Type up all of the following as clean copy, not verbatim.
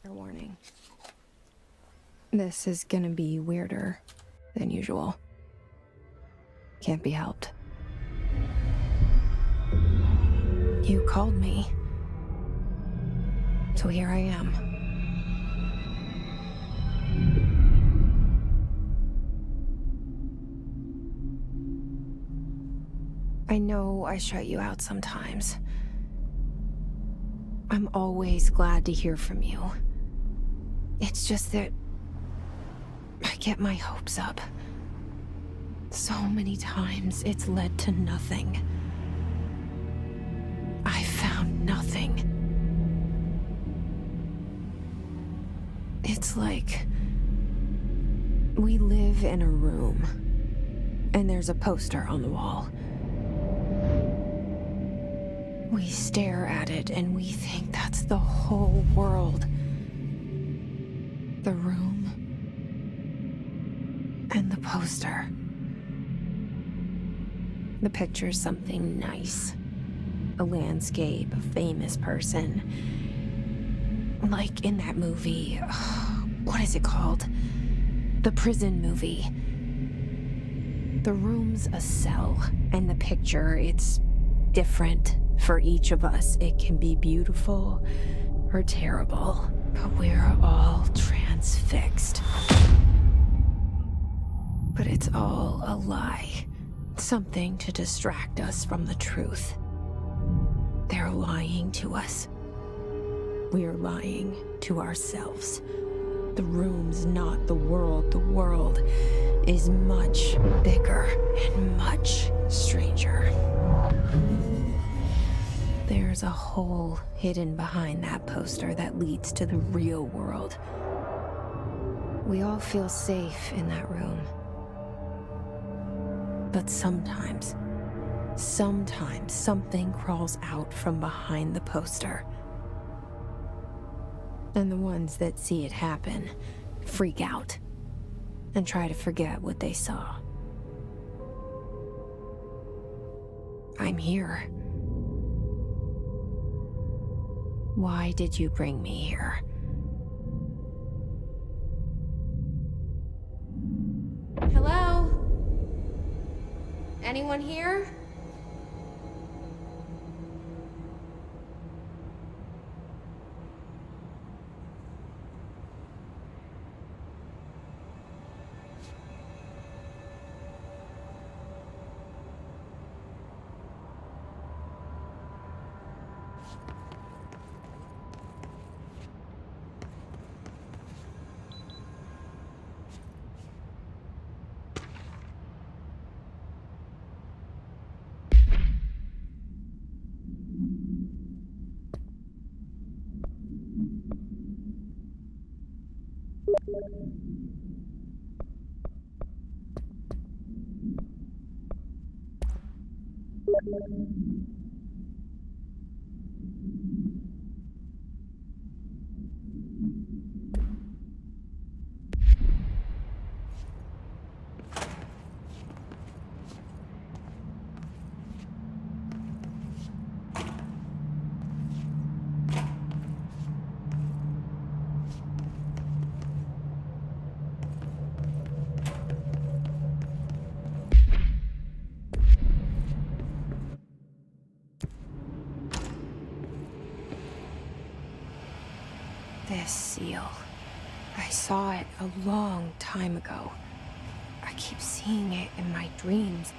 Warning. This is gonna be weirder than usual. Can't be helped. You called me. So here I am. I know I shut you out sometimes. I'm always glad to hear from you. It's just that I get my hopes up. So many times it's led to nothing. I found nothing. It's like we live in a room, and there's a poster on the wall. We stare at it and we think that's the whole world. The room and the poster. The picture's something nice. A landscape, a famous person. Like in that movie, what is it called? The prison movie. The room's a cell, and the picture, it's different for each of us. It can be beautiful or terrible, but we're all transfixed. But it's all a lie. Something to distract us from the truth. They're lying to us. We're lying to ourselves. The room's not the world. The world is much bigger and much stranger. There's a hole hidden behind that poster that leads to the real world. We all feel safe in that room. But sometimes something crawls out from behind the poster. And the ones that see it happen freak out and try to forget what they saw. I'm here. Why did you bring me here? Hello? Anyone here? This seal. I saw it a long time ago. I keep seeing it in my dreams.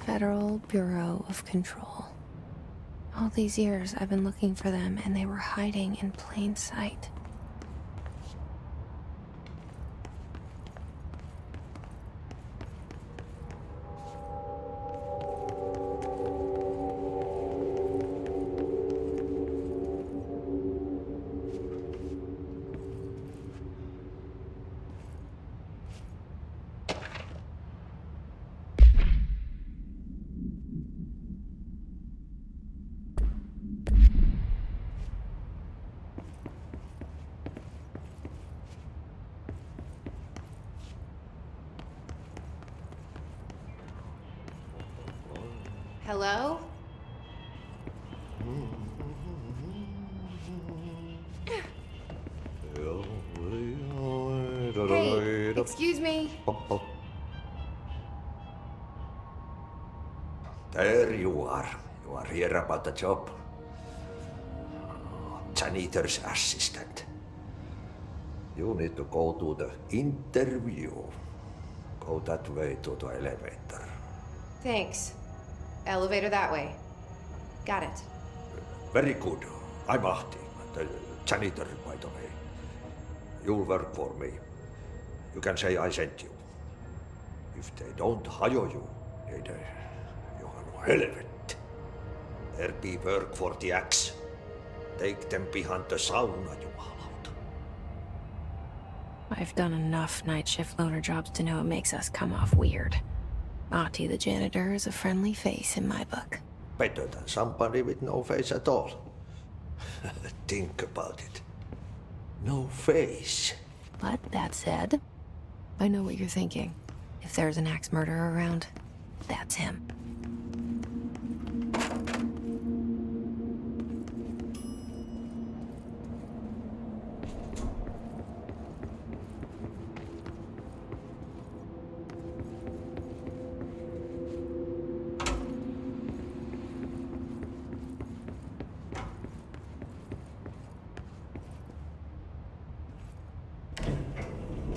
Federal Bureau of Control. All these years I've been looking for them, and they were hiding in plain sight. Hello? Hey, excuse me. There you are. You are here about the job. Janitor's assistant. You need to go to the interview. Go that way to the elevator. Thanks. Elevator that way. Got it. Very good. I'm Ahti, the janitor, by the way. You'll work for me. You can say I sent you. If they don't hire you, they you are no helvet. There be work for the axe. Take them behind the sauna, jumalauta. I've done enough night shift loner jobs to know it makes us come off weird. Ahti the janitor is a friendly face in my book. Better than somebody with no face at all. Think about it. No face. But that said, I know what you're thinking. If there's an axe murderer around, that's him.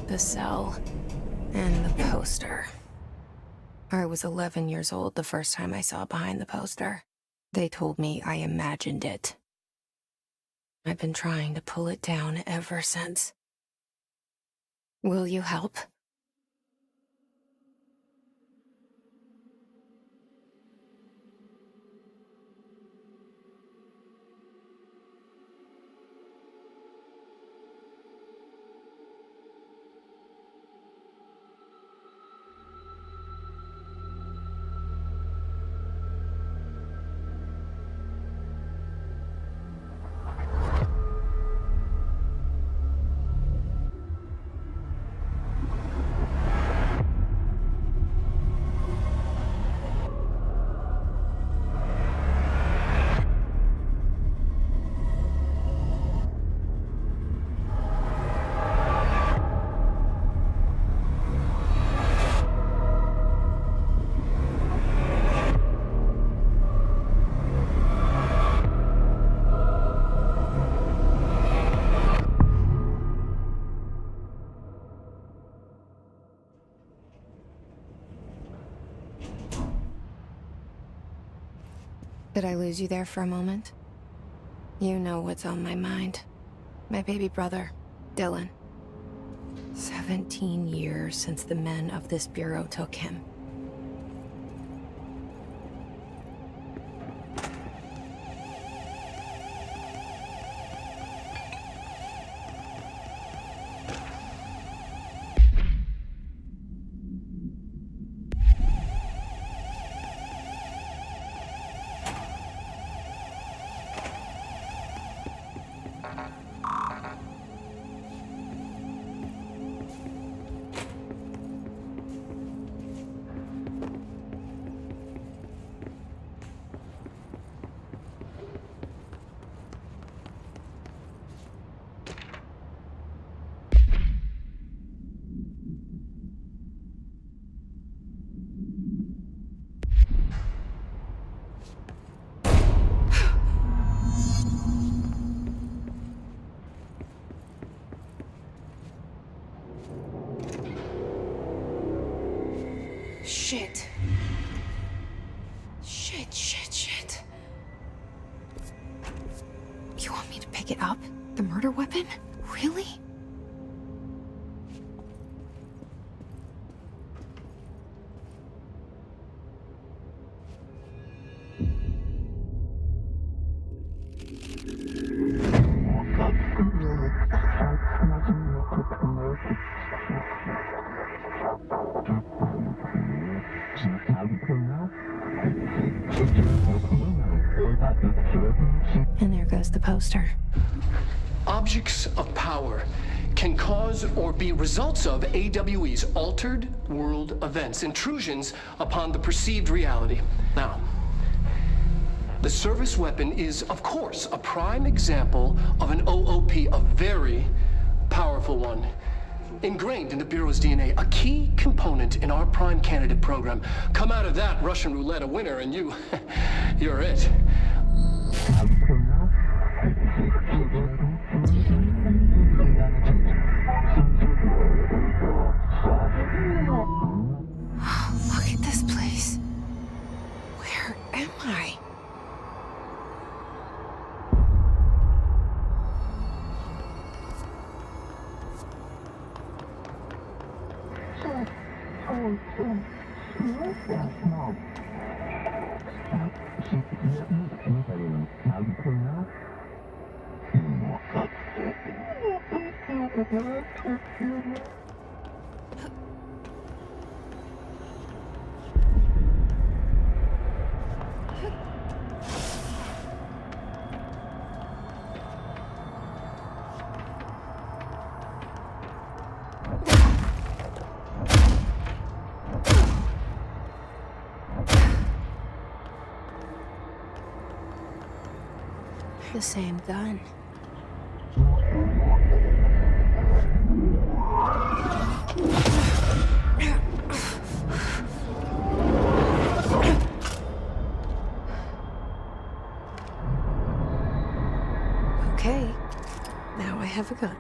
The cell and the poster. I was 11 years old the first time I saw behind the poster. They told me I imagined it. I've been trying to pull it down ever since. Will you help? Did I lose you there for a moment? You know what's on my mind. My baby brother, Dylan. 17 years since the men of this bureau took him. Shit. Shit. You want me to pick it up? The murder weapon? Really? And there goes the poster. Objects of power can cause or be results of AWE's altered world events, intrusions upon the perceived reality. Now, The service weapon is, of course, a prime example of an OOP, a very powerful one. Ingrained in the Bureau's DNA, a key component in our prime candidate program. Come out of that Russian roulette a winner and you're it. Look at this place. Where am I? The same gun. Okay, now I have a gun.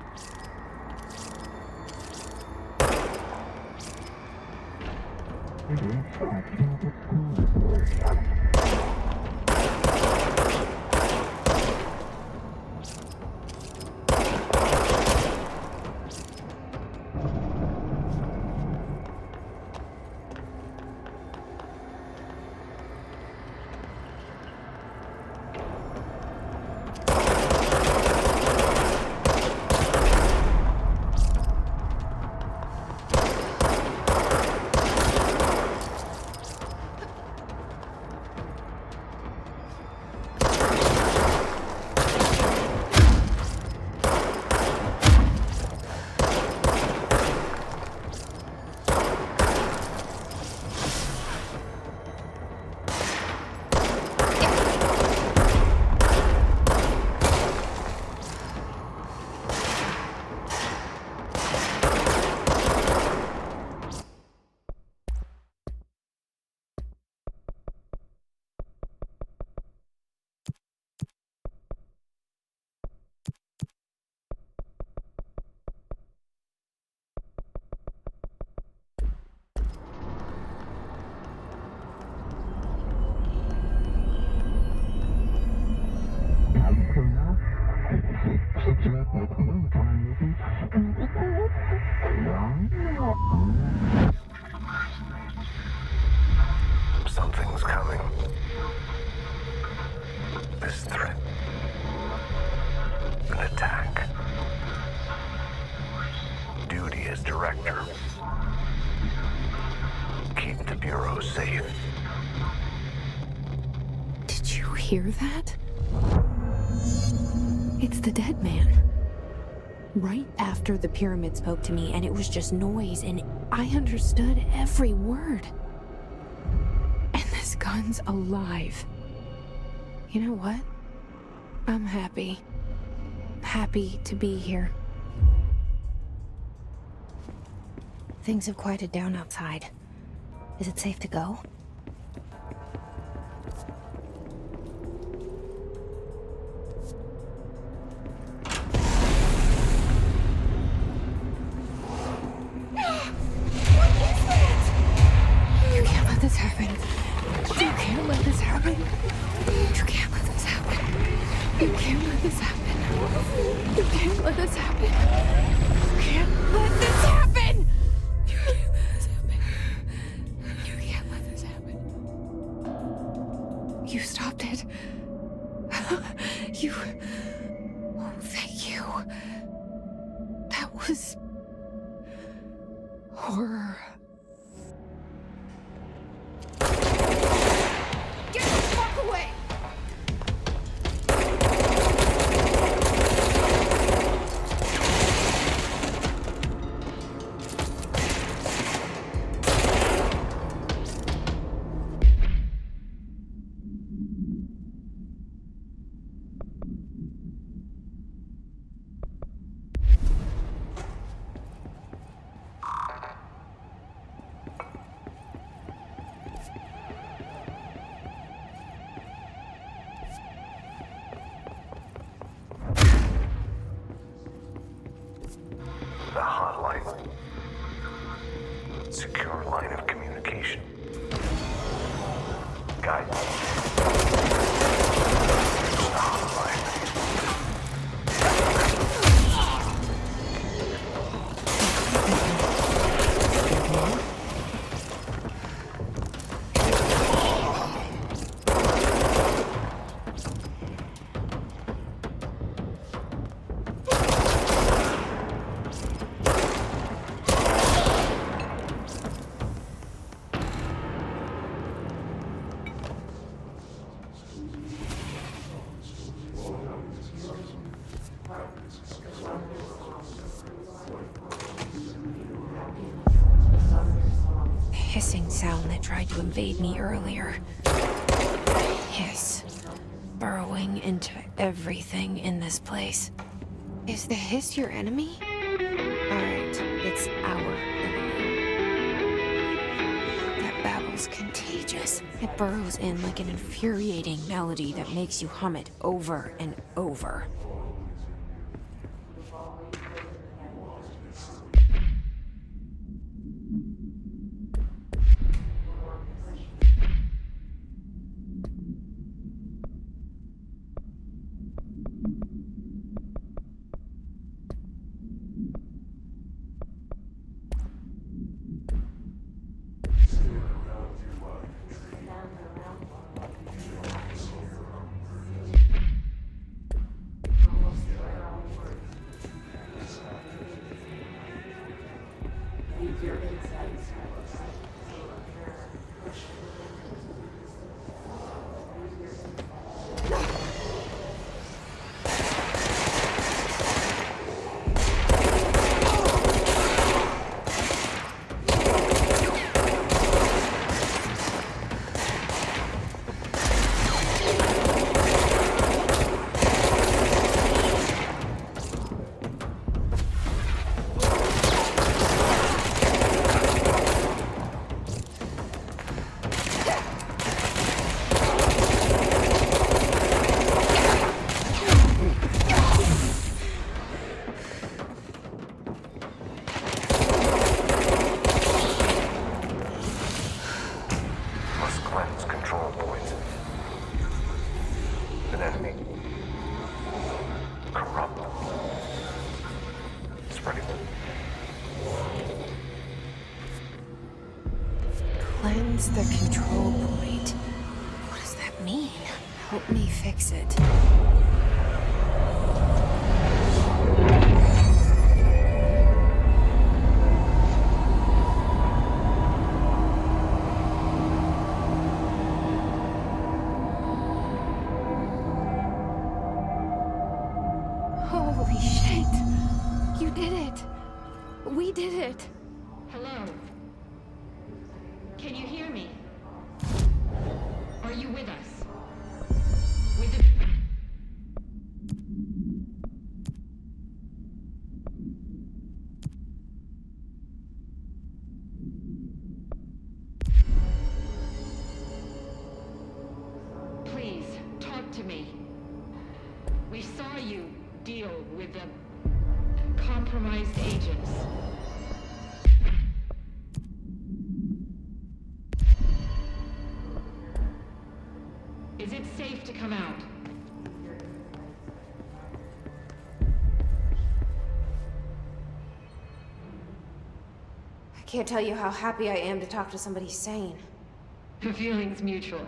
Something's coming. This threat. An attack. Duty as director. Keep the Bureau safe. Did you hear that? It's the dead man. Right after the pyramid spoke to me, and it was just noise, and I understood every word. And this gun's alive. You know what? I'm happy. Happy to be here. Things have quieted down outside. Is it safe to go? You can't let this happen. You can't let this happen. You can't let this happen. You can't let this happen. You can't let this happen. You can't let this happen. You can't let this happen. You can't let this happen. You stopped it. You... Oh, thank you. That was... horror. Get the fuck away! Secure line of communication. Guidance. Online. Hissing sound that tried to invade me earlier. Hiss. Burrowing into everything in this place. Is the hiss your enemy? Alright, it's our enemy. That babble's contagious. It burrows in like an infuriating melody that makes you hum it over and over. Cleanse the control point. What does that mean? Help me fix it. Holy shit! You did it! We did it! Hello? Can you hear me? Are you with us? With the... Please, talk to me. We saw you deal with the compromised agents. Is it safe to come out? I can't tell you how happy I am to talk to somebody sane. The feeling's mutual.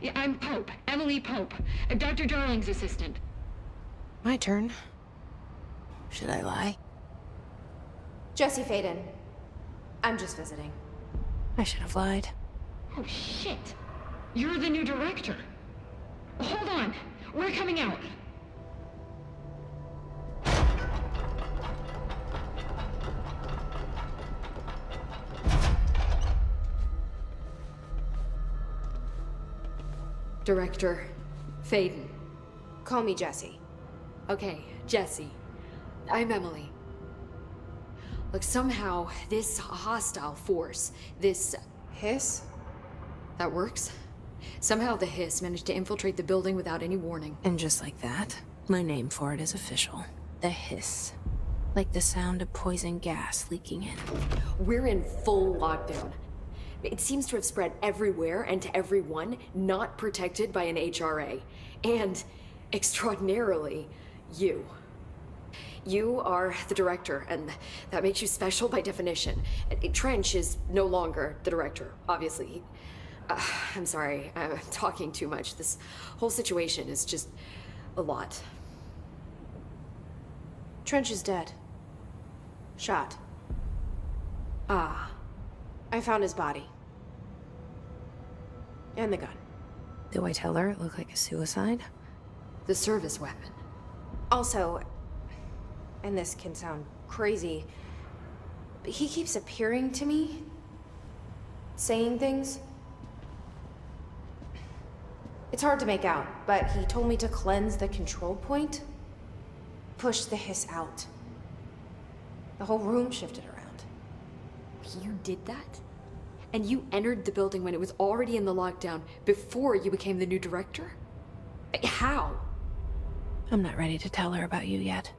Yeah, I'm Pope, Emily Pope, Dr. Darling's assistant. My turn. Should I lie? Jesse Faden. I'm just visiting. I should have lied. Oh, shit. You're the new director. Hold on. We're coming out. Director Faden. Call me Jesse. Okay, Jesse. I'm Emily. Look, somehow this hostile force, this... Hiss? that works? Somehow the Hiss managed to infiltrate the building without any warning. And just like that, my name for it is official. The Hiss. Like the sound of poison gas leaking in. We're in full lockdown. It seems to have spread everywhere and to everyone not protected by an HRA. And, extraordinarily, you. You are the director, and that makes you special by definition. Trench is no longer the director, obviously. I'm sorry, I'm talking too much. This whole situation is just a lot. Trench is dead. Shot. Ah. I found his body. And the gun. Do I tell her it looked like a suicide? The service weapon. Also, and this can sound crazy, but he keeps appearing to me, saying things. It's hard to make out, but he told me to cleanse the control point, push the hiss out. The whole room shifted around. You did that? And you entered the building when it was already in the lockdown before you became the new director? How? I'm not ready to tell her about you yet.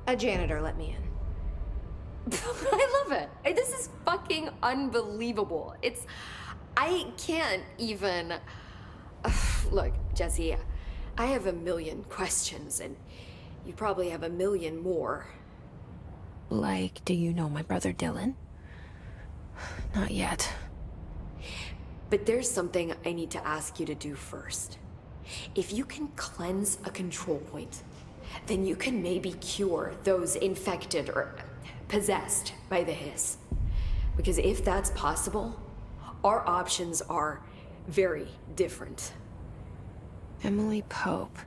A janitor let me in. I love it. This is fucking unbelievable. I can't even... Look, Jesse, I have a million questions, and you probably have a million more. Like, do you know my brother Dylan? Not yet. But there's something I need to ask you to do first. If you can cleanse a control point, then you can maybe cure those infected or possessed by the hiss. Because if that's possible, our options are very different. Emily Pope.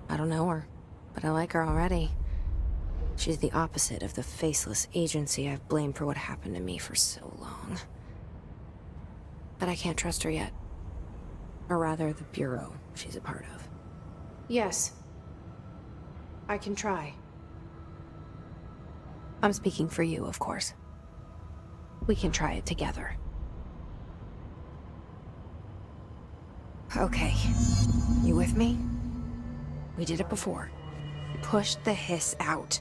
I don't know her, but I like her already. She's the opposite of the faceless agency I've blamed for what happened to me for so long. But I can't trust her yet. Or rather, the bureau she's a part of. Yes. I can try. I'm speaking for you, of course. We can try it together. Okay. You with me? We did it before. Push the hiss out.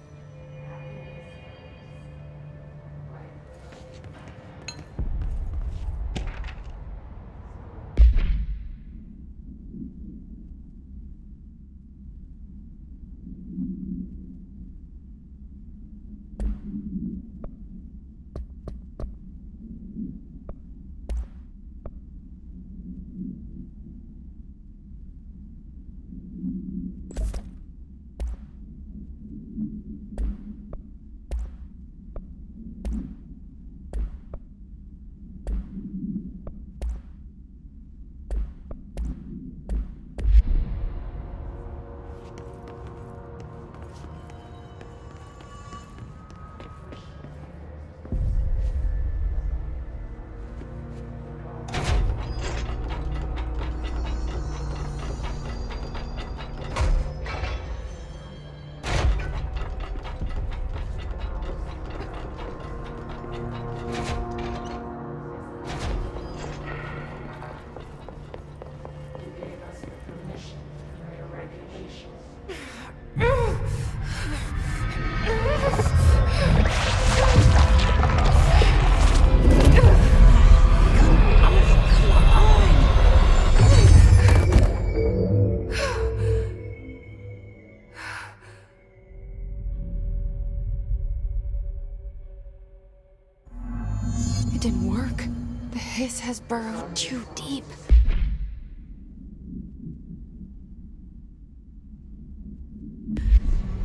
It didn't work. The hiss has burrowed too deep.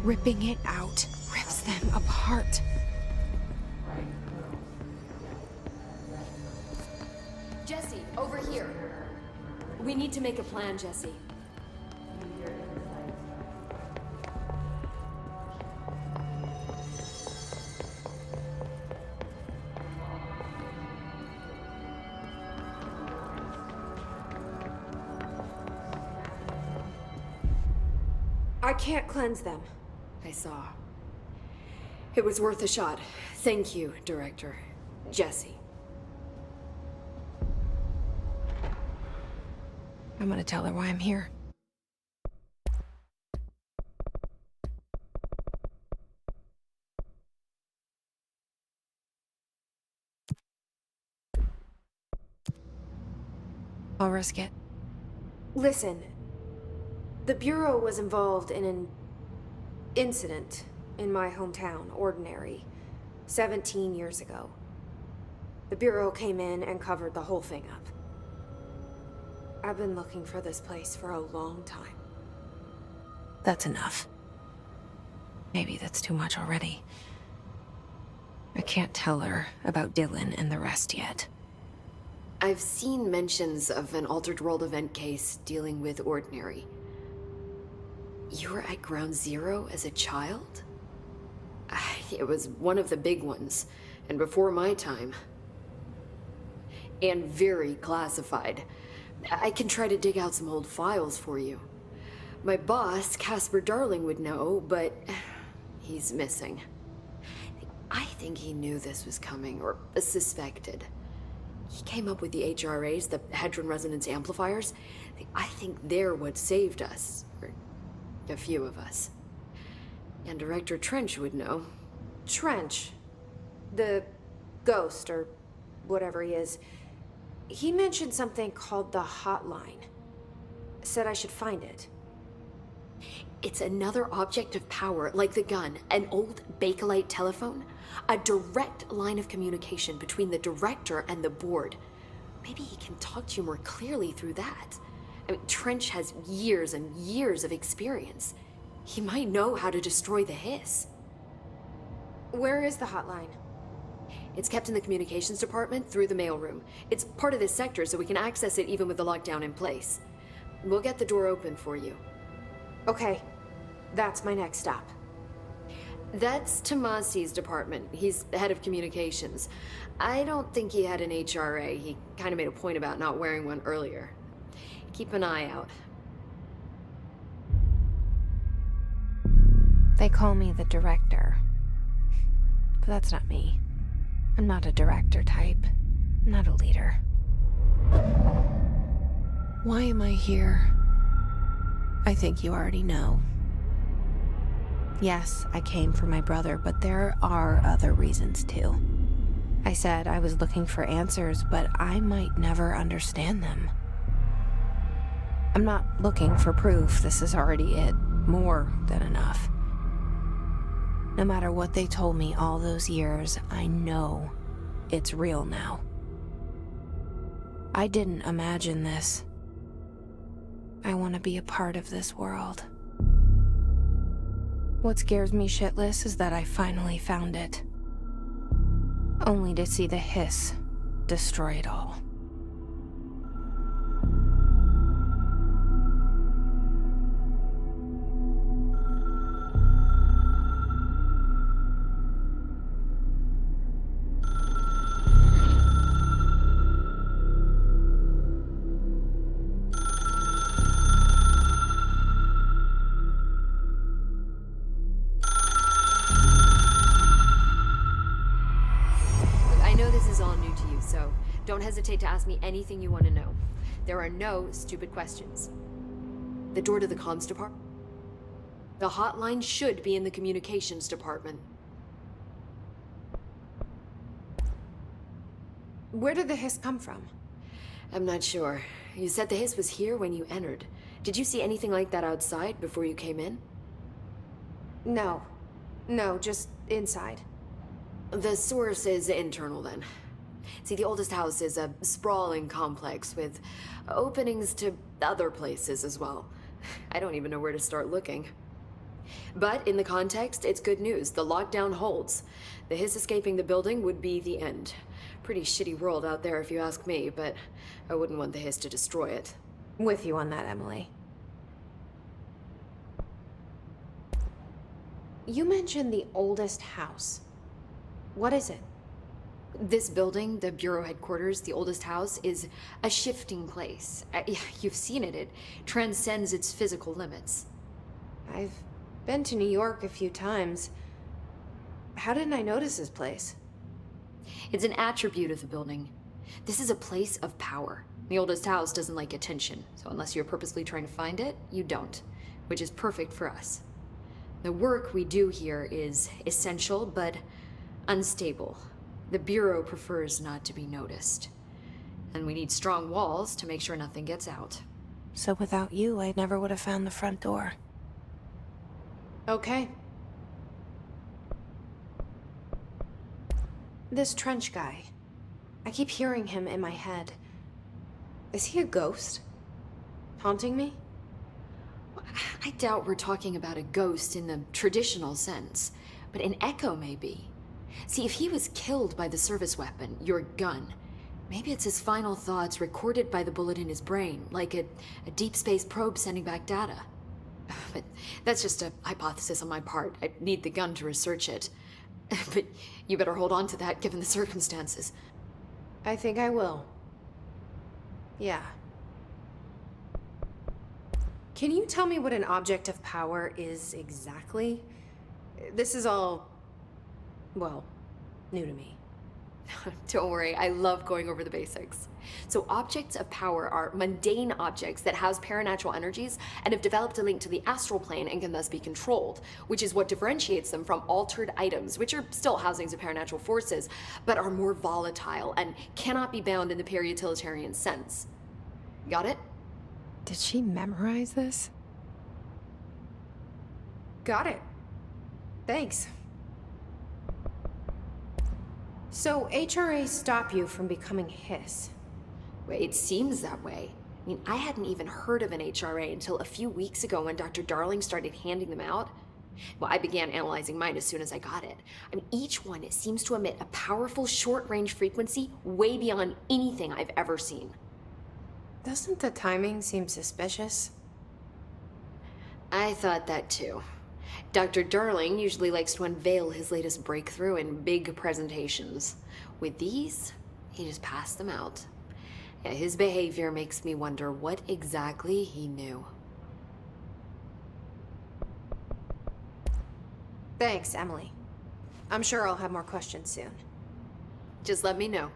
Ripping it out rips them apart. Jesse, over here. We need to make a plan, Jesse. I can't cleanse them. I saw. It was worth a shot. Thank you, Director. Jesse. I'm gonna tell her why I'm here. I'll risk it. Listen, the Bureau was involved in an incident in my hometown, Ordinary, 17 years ago. The Bureau came in and covered the whole thing up. I've been looking for this place for a long time. That's enough. Maybe that's too much already. I can't tell her about Dylan and the rest yet. I've seen mentions of an Altered World event case dealing with Ordinary. You were at Ground Zero as a child? It was one of the big ones, and before my time. And very classified. I can try to dig out some old files for you. My boss, Casper Darling, would know, but he's missing. I think he knew this was coming, or suspected. He came up with the HRAs, the Hadron Resonance Amplifiers. I think they're what saved us, or a few of us. And Director Trench would know. Trench, the ghost, or whatever he is, he mentioned something called the Hotline. Said I should find it. It's another object of power, like the gun, an old Bakelite telephone. A direct line of communication between the director and the board. Maybe he can talk to you more clearly through that. I mean, Trench has years and years of experience. He might know how to destroy the Hiss. Where is the Hotline? It's kept in the communications department through the mailroom. It's part of this sector, so we can access it even with the lockdown in place. We'll get the door open for you. Okay, that's my next stop. That's Tomasi's department. He's the head of communications. I don't think he had an HRA. He kind of made a point about not wearing one earlier. Keep an eye out. They call me the director. But that's not me. I'm not a director type. I'm not a leader. Why am I here? I think you already know. Yes, I came for my brother, but there are other reasons too. I said I was looking for answers, but I might never understand them. I'm not looking for proof. This is already it. More than enough. No matter what they told me all those years, I know it's real now. I didn't imagine this. I want to be a part of this world. What scares me shitless is that I finally found it. Only to see the Hiss destroy it all. Don't hesitate to ask me anything you want to know. There are no stupid questions. The door to the comms department? The hotline should be in the communications department. Where did the Hiss come from? I'm not sure. You said the Hiss was here when you entered. Did you see anything like that outside before you came in? No. No, just inside. The source is internal then. See, the oldest house is a sprawling complex with openings to other places as well. I don't even know where to start looking. But in the context, it's good news. The lockdown holds. The Hiss escaping the building would be the end. Pretty shitty world out there if you ask me, but I wouldn't want the Hiss to destroy it. With you on that, Emily. You mentioned the oldest house. What is it? This building, the Bureau headquarters, the oldest house, is a shifting place. You've seen it. It transcends its physical limits. I've been to New York a few times. How didn't I notice this place? It's an attribute of the building. This is a place of power. The oldest house doesn't like attention, so unless you're purposely trying to find it, you don't, which is perfect for us. The work we do here is essential, but unstable. The Bureau prefers not to be noticed. And we need strong walls to make sure nothing gets out. So without you, I never would have found the front door. Okay. This Trench guy. I keep hearing him in my head. Is he a ghost? Haunting me? I doubt we're talking about a ghost in the traditional sense, but an echo maybe. See, if he was killed by the service weapon, your gun, maybe it's his final thoughts recorded by the bullet in his brain, like a deep space probe sending back data. But that's just a hypothesis on my part. I need the gun to research it. But you better hold on to that given the circumstances. I think I will. Yeah. Can you tell me what an object of power is exactly? This is all, well, new to me. Don't worry, I love going over the basics. So objects of power are mundane objects that house paranatural energies and have developed a link to the astral plane and can thus be controlled, which is what differentiates them from altered items, which are still housings of paranatural forces, but are more volatile and cannot be bound in the peri-utilitarian sense. Got it? Did she memorize this? Got it. Thanks. So HRA stop you from becoming Hiss? Well, it seems that way. I mean, I hadn't even heard of an HRA until a few weeks ago when Dr. Darling started handing them out. Well, I began analyzing mine as soon as I got it. I mean, each one seems to emit a powerful short-range frequency way beyond anything I've ever seen. Doesn't the timing seem suspicious? I thought that too. Dr. Darling usually likes to unveil his latest breakthrough in big presentations. With these, he just passed them out. Yeah, his behavior makes me wonder what exactly he knew. Thanks, Emily. I'm sure I'll have more questions soon. Just let me know.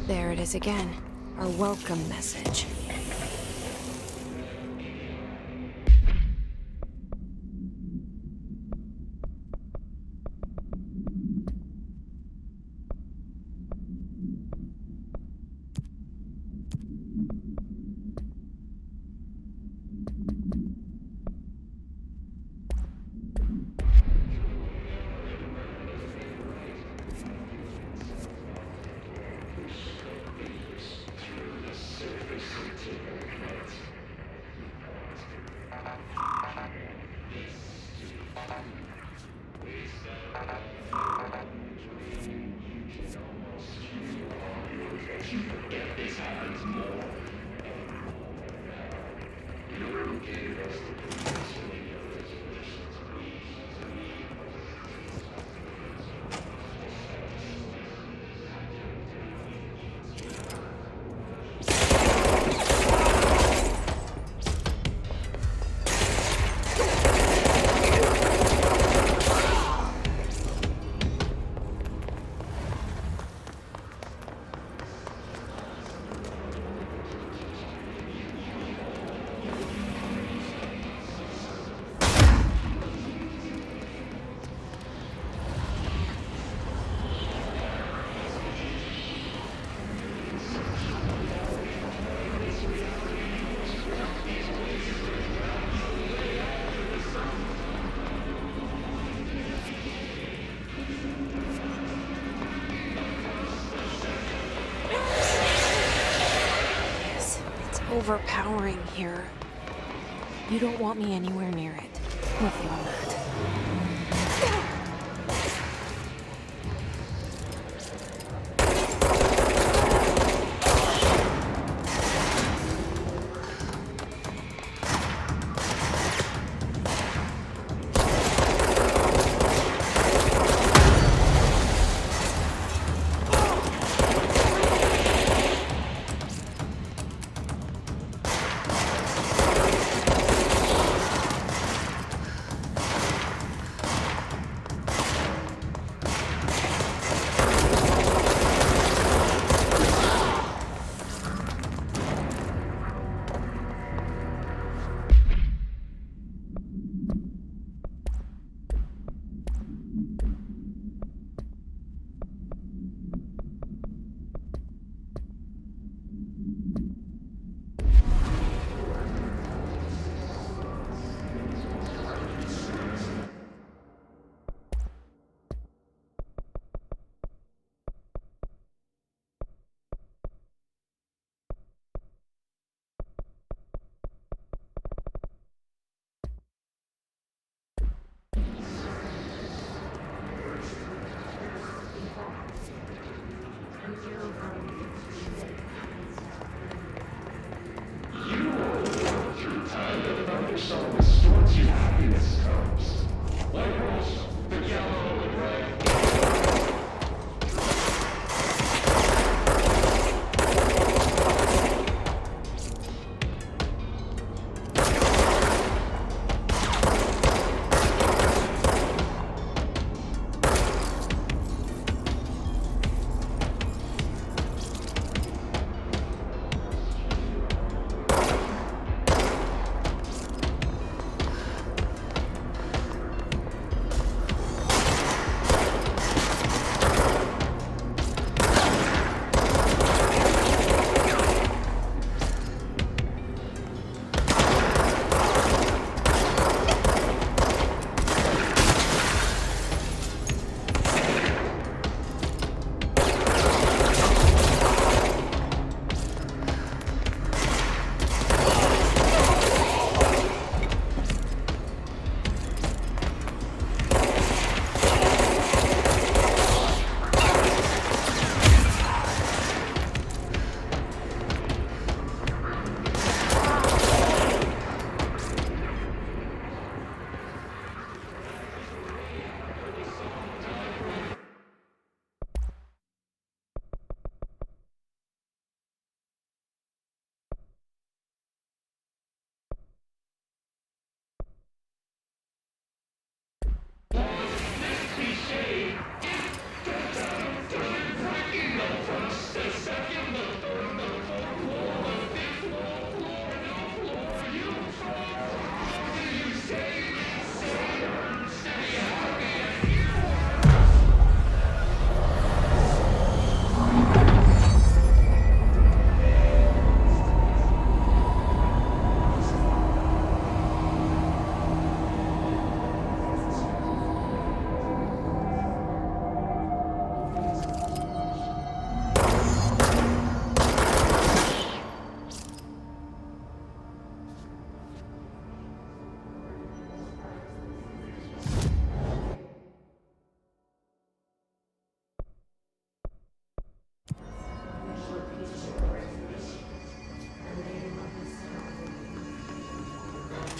There it is again. Our welcome message. overpowering here. You don't want me anywhere near it. With you on that.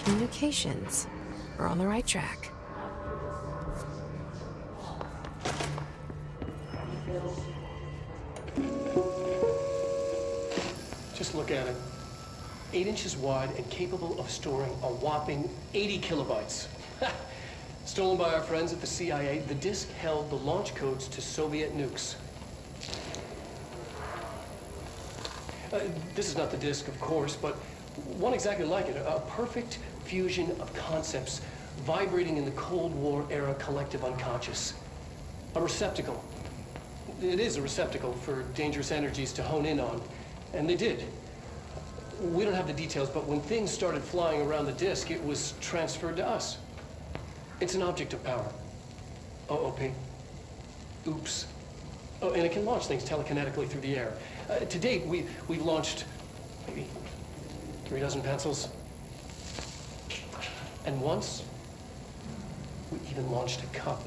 Communications. We're on the right track. Just look at it. 8 inches wide and capable of storing a whopping 80 kilobytes. Stolen by our friends at the CIA, the disk held the launch codes to Soviet nukes. This is not the disk, of course, but one exactly like it. A perfect fusion of concepts vibrating in the Cold War era collective unconscious. A receptacle. It is a receptacle for dangerous energies to hone in on, and they did. We don't have the details, but when things started flying around the disk, it was transferred to us. It's an object of power. OOP. Oops. Oh, and it can launch things telekinetically through the air. To date, we've launched maybe 3 dozen pencils. And once, we even launched a cup.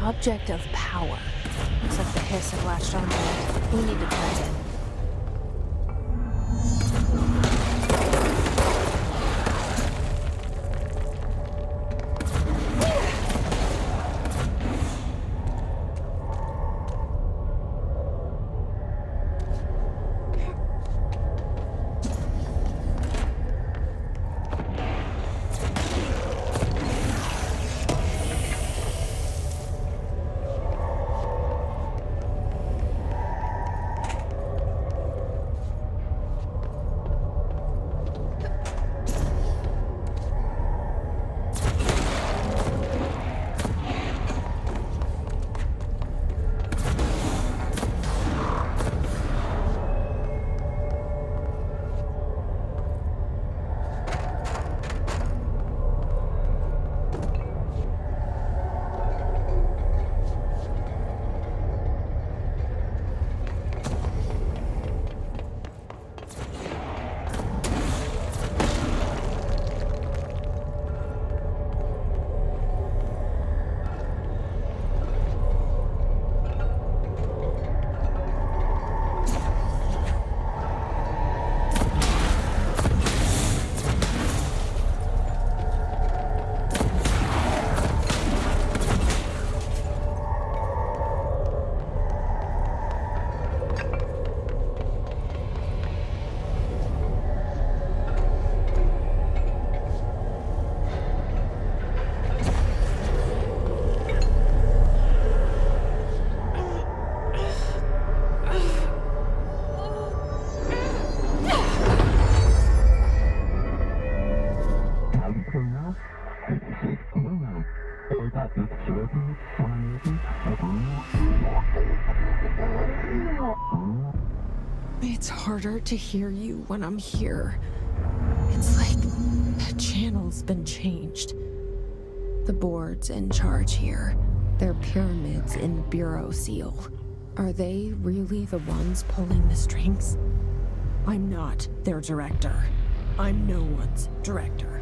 object of power. Looks like the hiss had latched onto it. We need to try it. It's harder to hear you when I'm here. It's like the channel's been changed. The board's in charge here. They're pyramids in the Bureau seal. Are they really the ones pulling the strings? I'm not their director. I'm no one's director.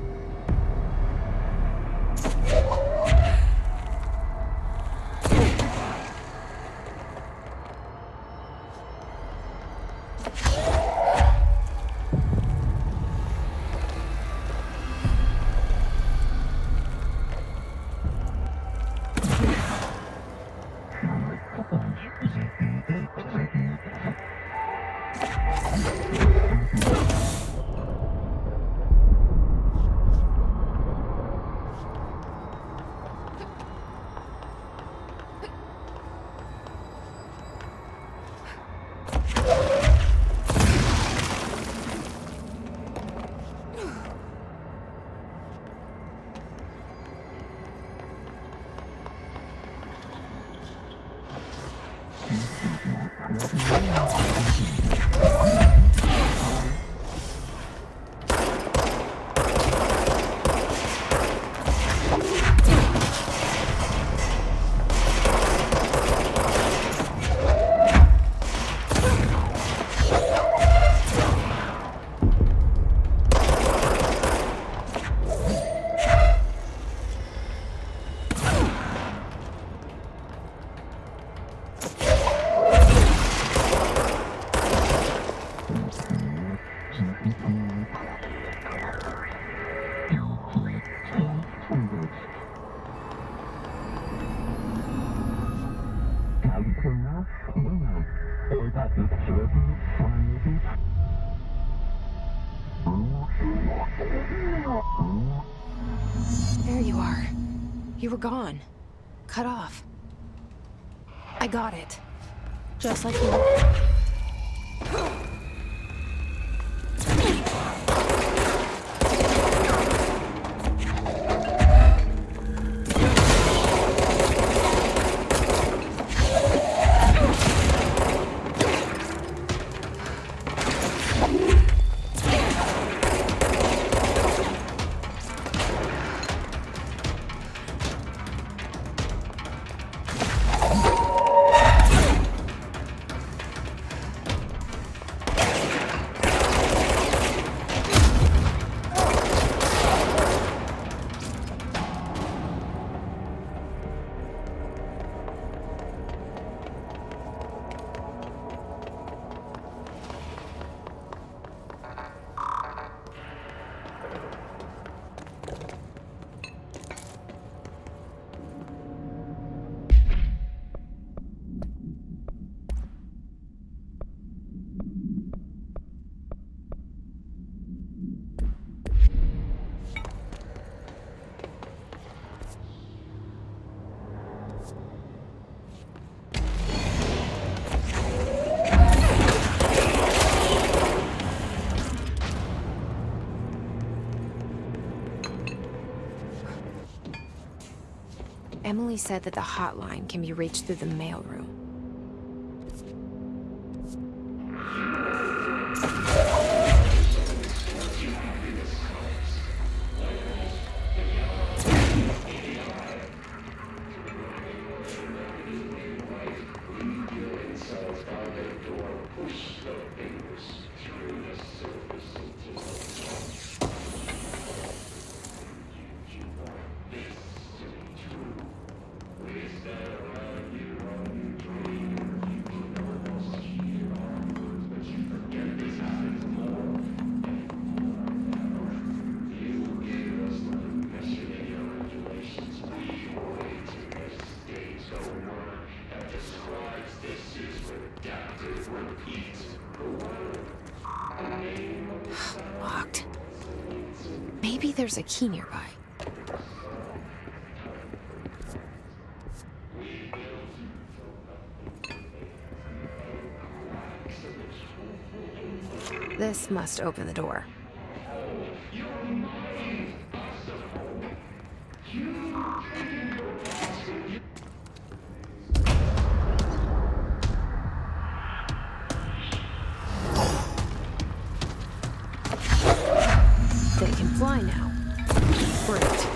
There you are. You were gone. Cut off. I got it. Just like you. Emily said that the hotline can be reached through the mailroom. Locked. Maybe there's a key nearby. This must open the door. They can fly now. Great.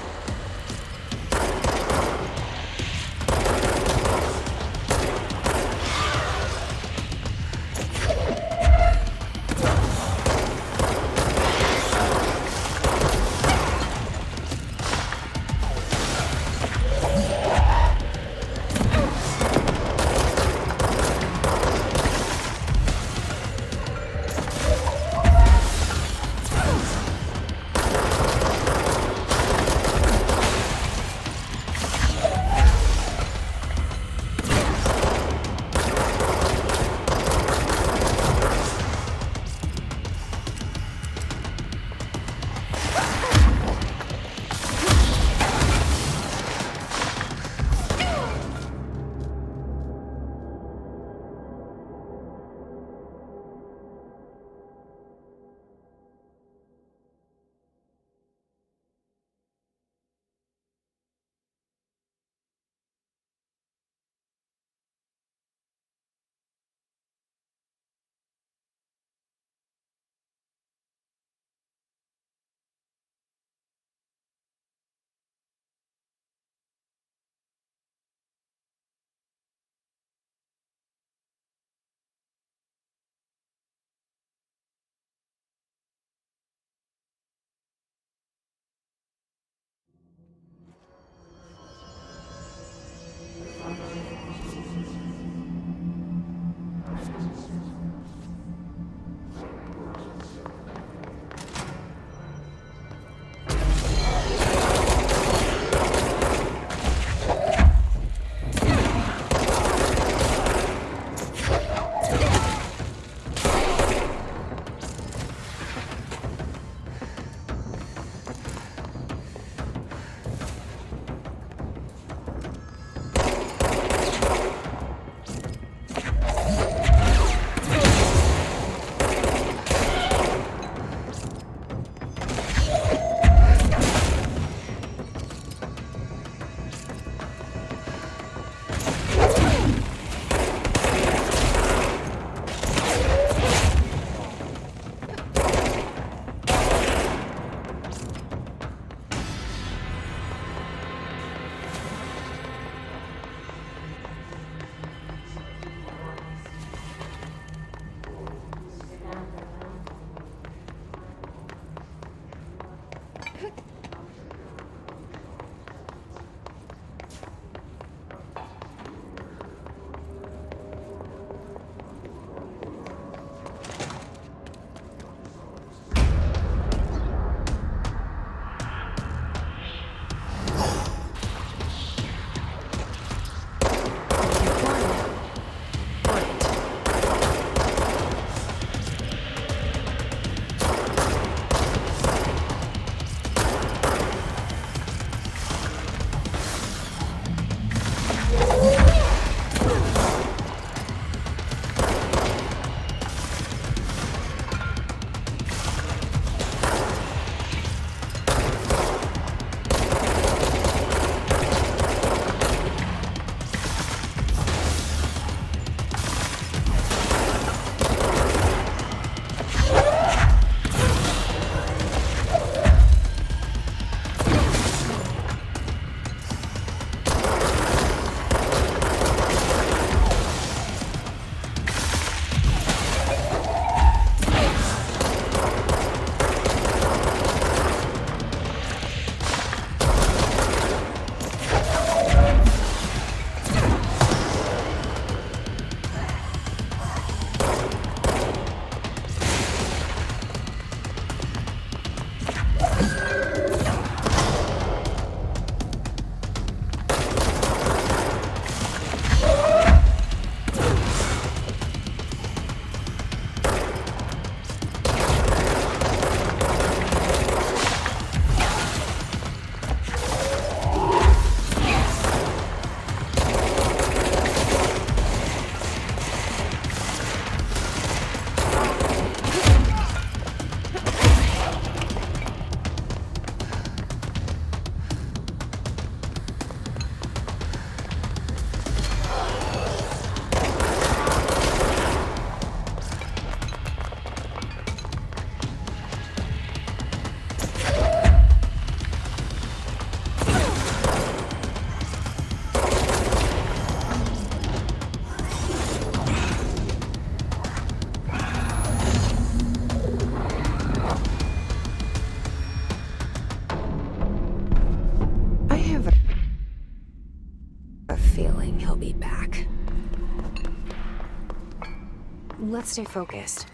Let's stay focused.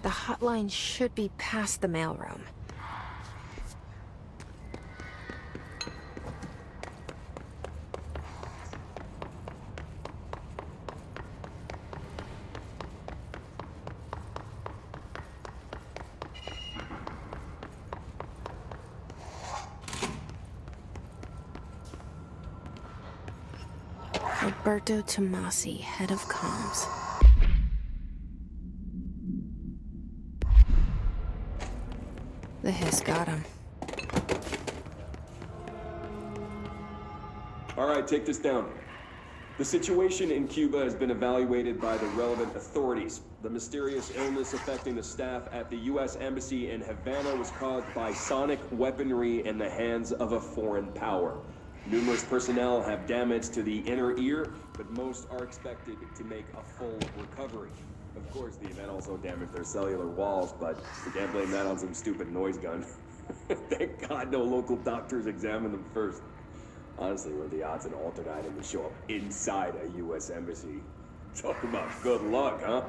The hotline should be past the mailroom. Roberto Tomasi, head of comms. The hiss got him. All right, take this down. The situation in Cuba has been evaluated by the relevant authorities. The mysterious illness affecting the staff at the U.S. Embassy in Havana was caused by sonic weaponry in the hands of a foreign power. Numerous personnel have damage to the inner ear, but most are expected to make a full recovery. Of course, the event also damaged their cellular walls, but we can't blame that on some stupid noise gun. Thank God no local doctors examined them first. Honestly, what are the odds an alternate item would show up inside a U.S. embassy? Talk about good luck, huh?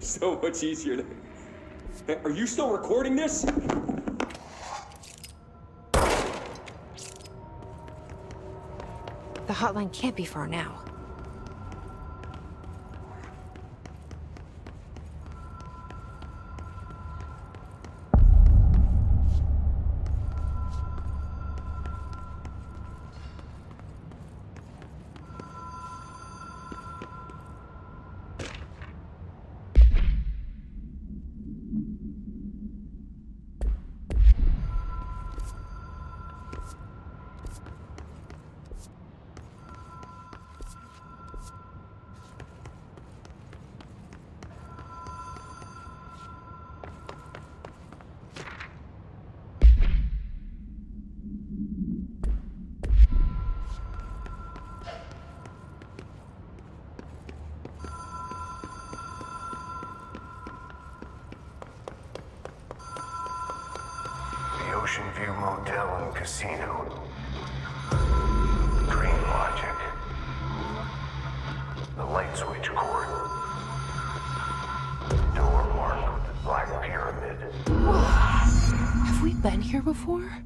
So much easier to... Hey, are you still recording this? The hotline can't be far now. The Ocean View Motel and Casino. Dream Logic. The light switch cord. Door marked with the Black Pyramid. Have we been here before?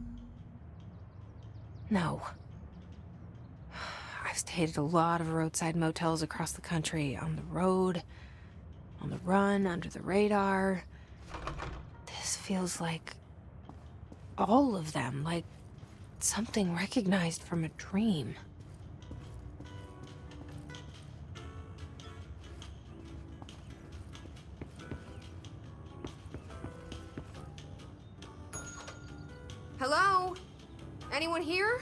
No. I've stayed at a lot of roadside motels across the country, on the road, on the run, under the radar. This feels like all of them, like something recognized from a dream. Hello? Anyone here?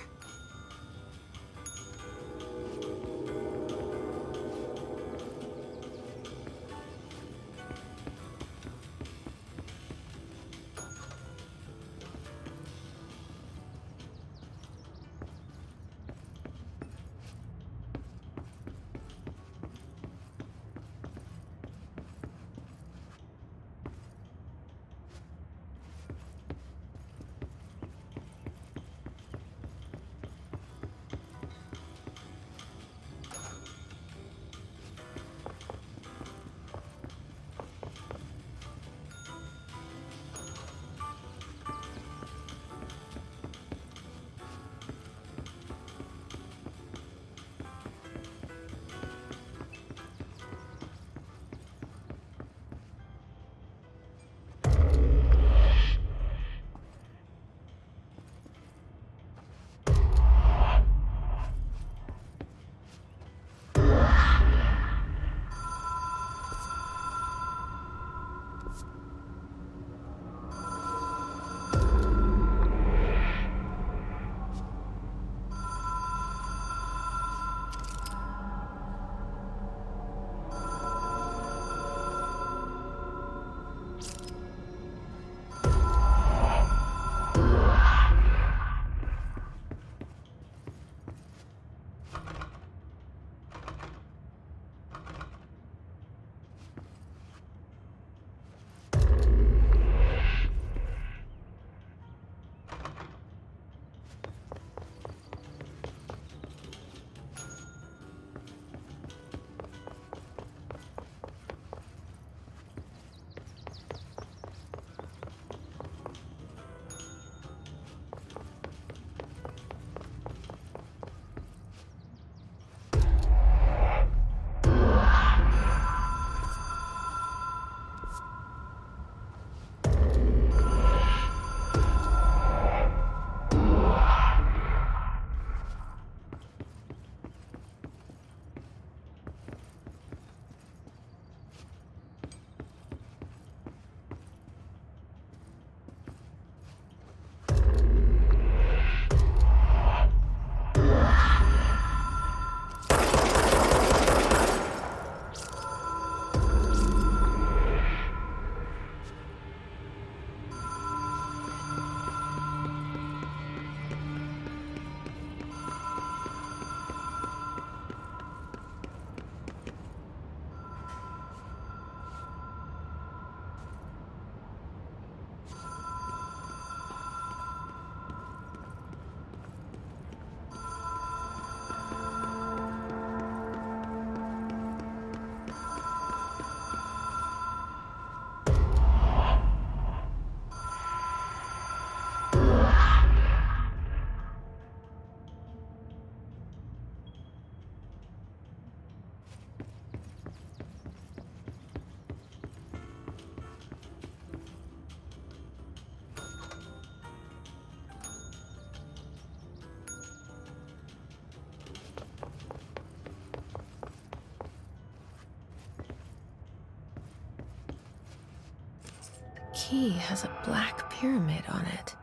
key has a black pyramid on it.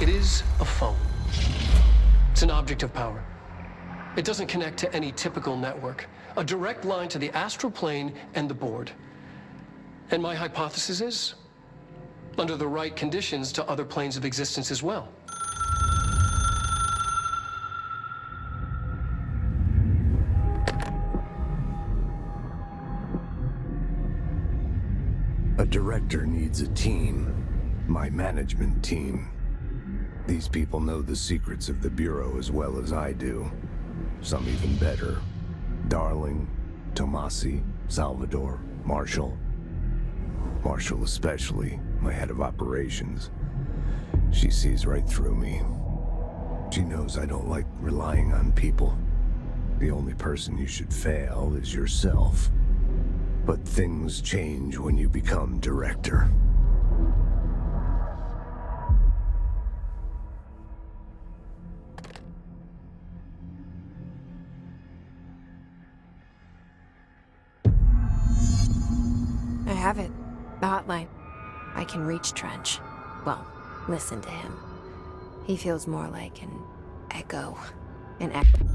It is a phone. It's an object of power. It doesn't connect to any typical network. A direct line to the astral plane and the board. And my hypothesis is, under the right conditions, to other planes of existence as well. A director needs a team. My management team. These people know the secrets of the Bureau as well as I do. Some even better. Darling, Tomasi, Salvador, Marshall. Marshall especially, my head of operations. She sees right through me. She knows I don't like relying on people. The only person you should fail is yourself. But things change when you become director. I have it. The hotline. I can reach Trench. Well, listen to him. He feels more like an echo. An echo.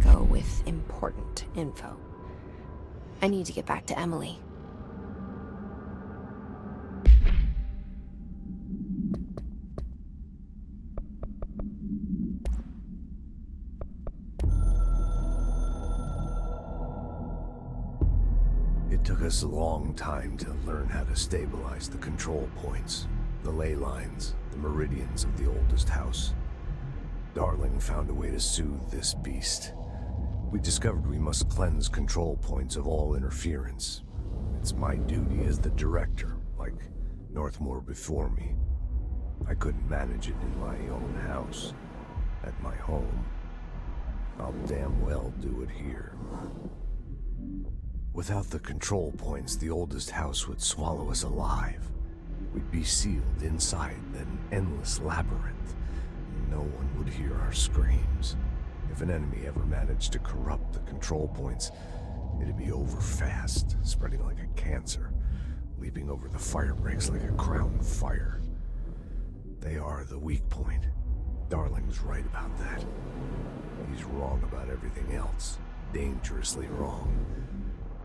Go with important info. I need to get back to Emily. It took us a long time to learn how to stabilize the control points, the ley lines, the meridians of the oldest house. Darling found a way to soothe this beast. We discovered we must cleanse control points of all interference. It's my duty as the director, like Northmore before me. I couldn't manage it in my own house, at my home. I'll damn well do it here. Without the control points, the oldest house would swallow us alive. We'd be sealed inside an endless labyrinth, and no one would hear our screams. If an enemy ever managed to corrupt the control points, it'd be over fast, spreading like a cancer, leaping over the fire breaks like a crown fire. They are the weak point. Darling's right about that. He's wrong about everything else. Dangerously wrong.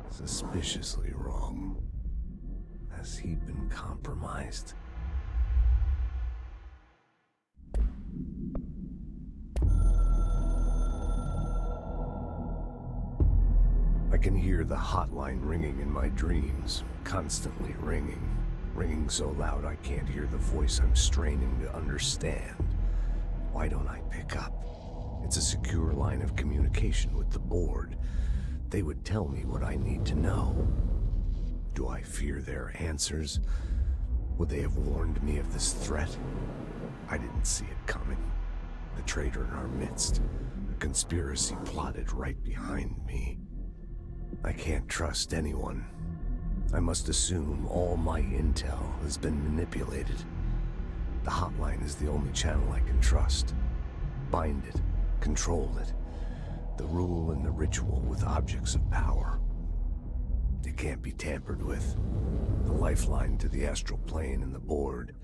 Suspiciously wrong. Has he been compromised? I can hear the hotline ringing in my dreams, constantly ringing. Ringing so loud I can't hear the voice I'm straining to understand. Why don't I pick up? It's a secure line of communication with the board. They would tell me what I need to know. Do I fear their answers? Would they have warned me of this threat? I didn't see it coming. The traitor in our midst. A conspiracy plotted right behind me. I can't trust anyone. I must assume all my intel has been manipulated. The hotline is the only channel I can trust. Bind it, control it. The rule and the ritual with objects of power. It can't be tampered with. The lifeline to the astral plane and the board.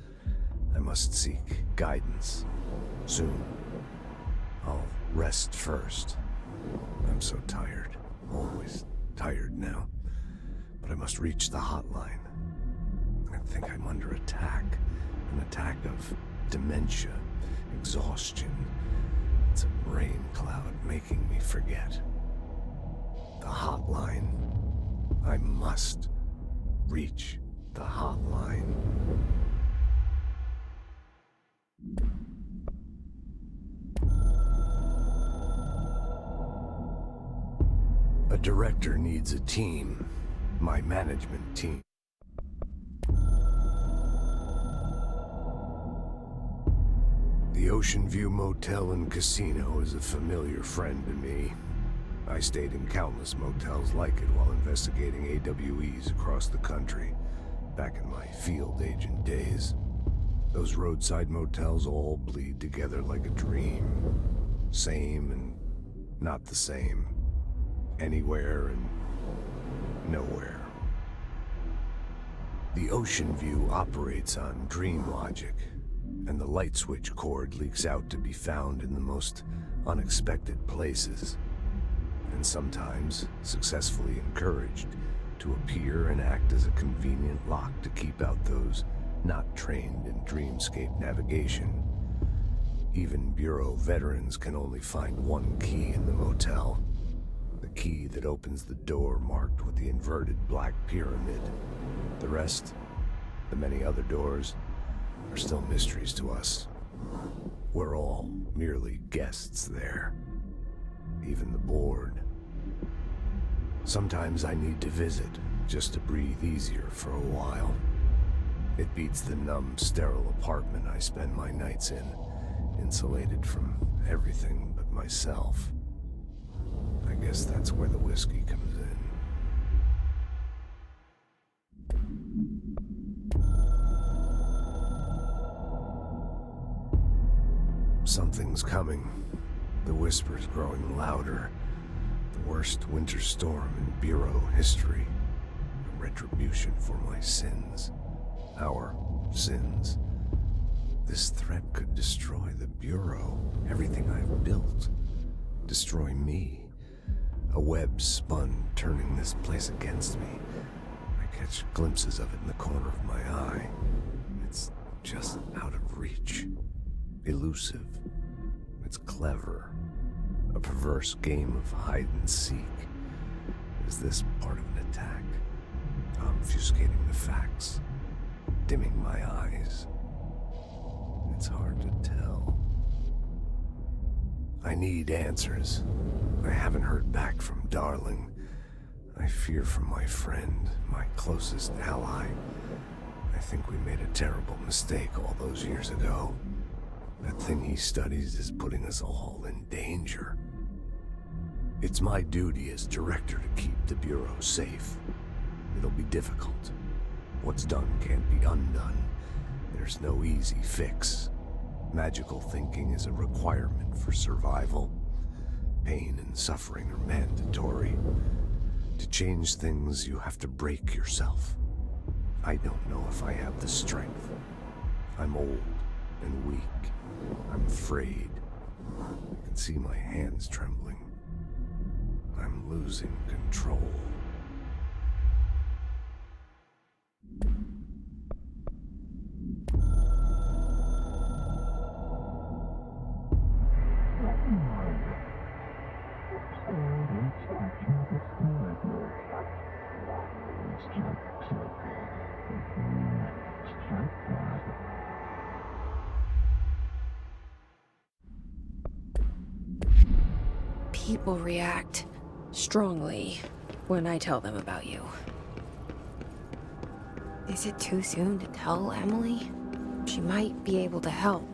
I must seek guidance. Soon. I'll rest first. I'm so tired. Always tired now. But I must reach the hotline. I think I'm under attack. An attack of dementia, exhaustion. It's a rain cloud making me forget. The hotline. I must reach the hotline. A director needs a team. My management team. The Ocean View Motel and Casino is a familiar friend to me. I stayed in countless motels like it while investigating AWEs across the country, back in my field agent days. Those roadside motels all bleed together like a dream. Same and not the same. Anywhere and nowhere. The Ocean View operates on dream logic, and the light switch cord leaks out to be found in the most unexpected places. and sometimes successfully encouraged to appear and act as a convenient lock to keep out those not trained in dreamscape navigation. Even Bureau veterans can only find one key in the motel. The key that opens the door marked with the inverted black pyramid. The rest, the many other doors, are still mysteries to us. We're all merely guests there. Even the board. Sometimes I need to visit, just to breathe easier for a while. It beats the numb, sterile apartment I spend my nights in, insulated from everything but myself. I guess that's where the whiskey comes in. Something's coming. The whispers growing louder. The worst winter storm in Bureau history. A retribution for my sins. Our sins. This threat could destroy the Bureau, everything I've built. Destroy me. A web spun, turning this place against me. I catch glimpses of it in the corner of my eye. It's just out of reach. Elusive. It's clever. A perverse game of hide and seek. Is this part of an attack? Obfuscating the facts. Dimming my eyes. It's hard to tell. I need answers. I haven't heard back from Darling. I fear for my friend, my closest ally. I think we made a terrible mistake all those years ago. That thing he studies is putting us all in danger. It's my duty as director to keep the Bureau safe. It'll be difficult. What's done can't be undone. There's no easy fix. Magical thinking is a requirement for survival. Pain and suffering are mandatory. To change things, you have to break yourself. I don't know if I have the strength. I'm old and weak. I'm afraid. I can see my hands trembling. I'm losing control. People react strongly when I tell them about you. Is it too soon to tell Emily? She might be able to help.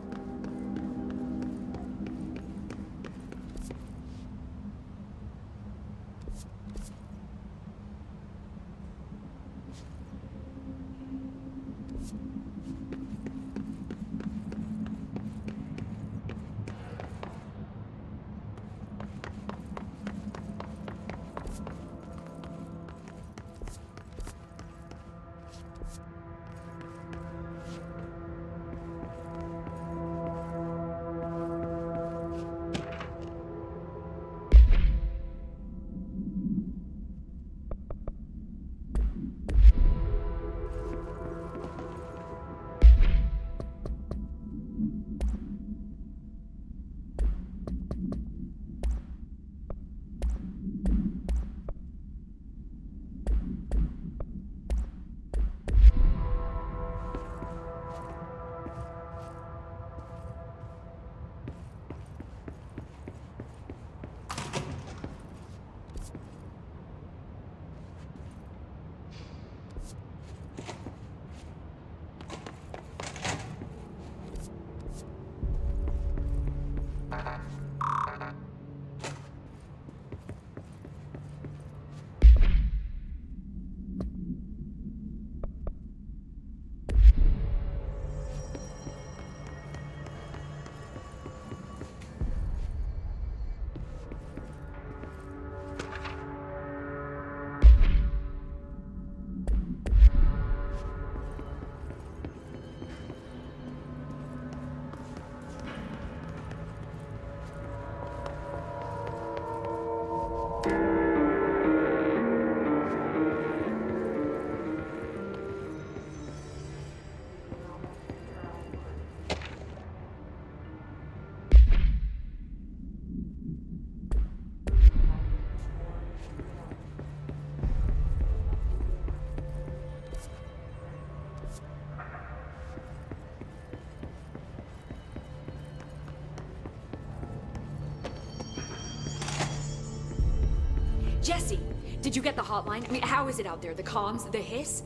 Jesse, did you get the hotline? I mean, how is it out there? The comms? The hiss?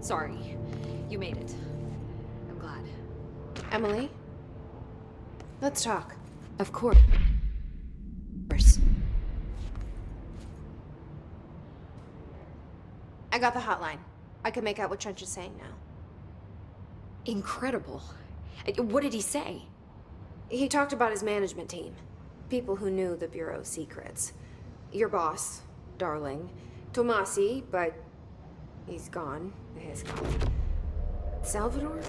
Sorry. You made it. I'm glad. Emily? Let's talk. Of course. I got the hotline. I can make out what Trench is saying now. Incredible. What did he say? He talked about his management team. People who knew the Bureau's secrets. Your boss, Darling. Tomasi, but he's gone. He's gone. Salvador?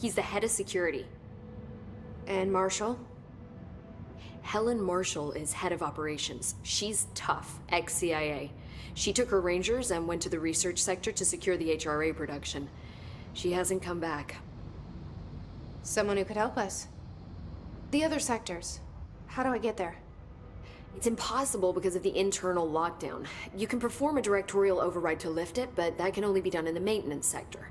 He's the head of security. And Marshall? Helen Marshall is head of operations. She's tough, ex-CIA. She took her Rangers and went to the research sector to secure the HRA production. She hasn't come back. Someone who could help us. The other sectors. How do I get there? It's impossible because of the internal lockdown. You can perform a directorial override to lift it, but that can only be done in the maintenance sector.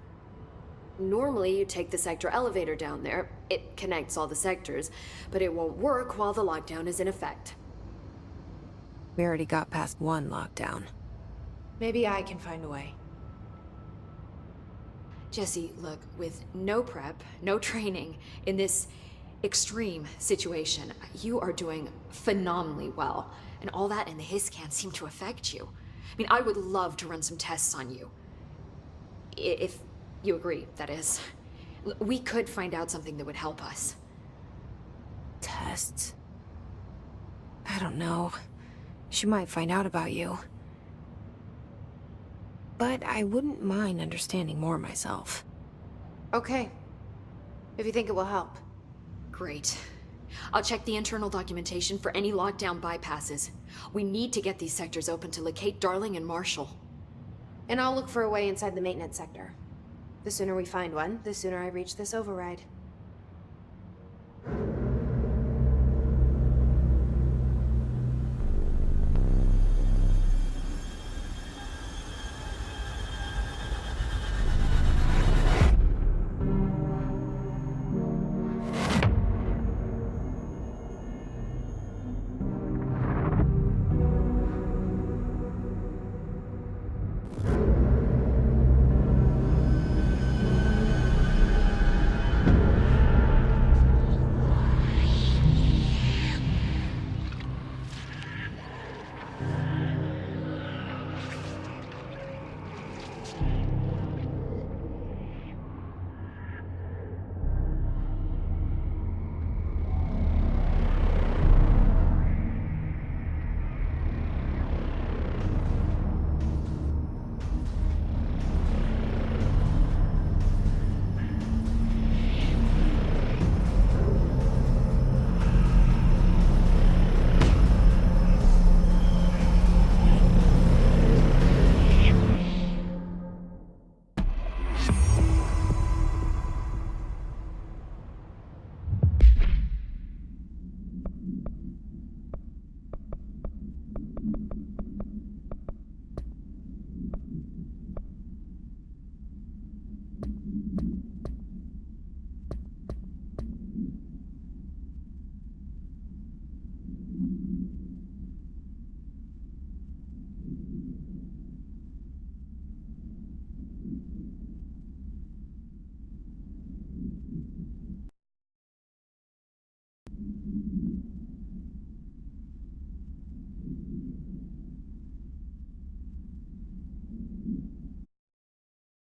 Normally, you take the sector elevator down there. It connects all the sectors, but it won't work while the lockdown is in effect. We already got past one lockdown. Maybe I can find a way. Jesse, look, with no prep, no training, in this extreme situation, you are doing phenomenally well. And all that and the hiss can't seem to affect you. I mean, I would love to run some tests on you. If you agree, that is. We could find out something that would help us. Tests? I don't know. She might find out about you. But I wouldn't mind understanding more myself. Okay. If you think it will help. Great. I'll check the internal documentation for any lockdown bypasses. We need to get these sectors open to locate Darling and Marshall. And I'll look for a way inside the maintenance sector. The sooner we find one, the sooner I reach this override.